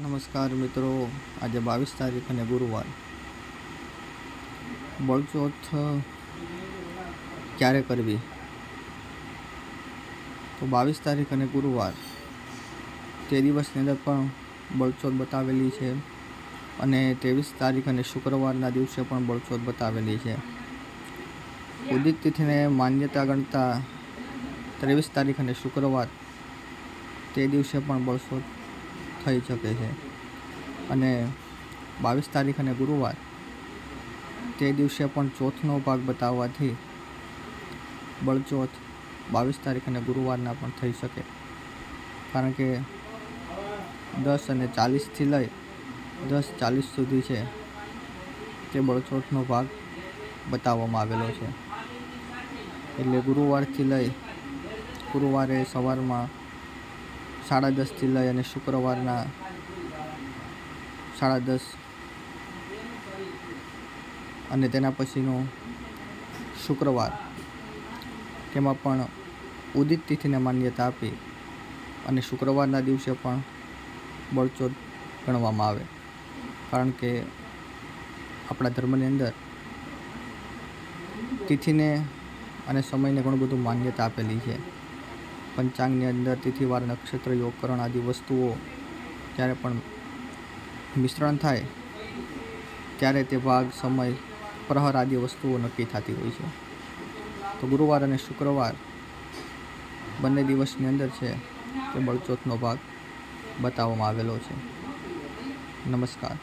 નમસ્કાર મિત્રો, આજે 22 તારીખ અને ગુરુવાર. બળચોથ ક્યારે કરવી? તો 22 તારીખ અને ગુરુવાર તે દિવસની અંદર પણ બળચોથ બતાવેલી છે અને 23 તારીખ અને શુક્રવારના દિવસે પણ બળચોથ બતાવેલી છે. ઉદિત તિથિને માન્યતા ગણતા 23 તારીખ અને શુક્રવાર તે દિવસે પણ બળચોથ થઈ શકે છે અને 22 તારીખ અને ગુરુવાર તે દિવસે પણ ચોથનો ભાગ બતાવવાથી બળચોથ 22 તારીખ અને ગુરુવારના પણ થઈ શકે, કારણ કે 10:40થી લઈ 10:40 સુધી છે તે બળચોથનો ભાગ બતાવવામાં આવેલો છે. એટલે ગુરુવારે સવારમાં 10:30થી લઈ અને શુક્રવારના 10:30 અને તેના પછીનો શુક્રવાર, તેમાં પણ ઉદિત તિથિને માન્યતા આપી અને શુક્રવારના દિવસે પણ બળચોથ ગણવામાં આવે, કારણ કે આપણા ધર્મની અંદર તિથિને અને સમયને ઘણું બધું માન્યતા આપેલી છે. પંચાંગની અંદર તિથિવાર, નક્ષત્ર, યોગકરણ આદિ વસ્તુઓ જ્યારે પણ મિશ્રણ થાય ત્યારે તે ભાગ, સમય, પ્રહર આદિ વસ્તુઓ નક્કી થતી હોય છે. તો ગુરુવાર અને શુક્રવાર બંને દિવસની અંદર છે તે બળચોથનો ભાગ બતાવવામાં આવેલો છે. નમસ્કાર.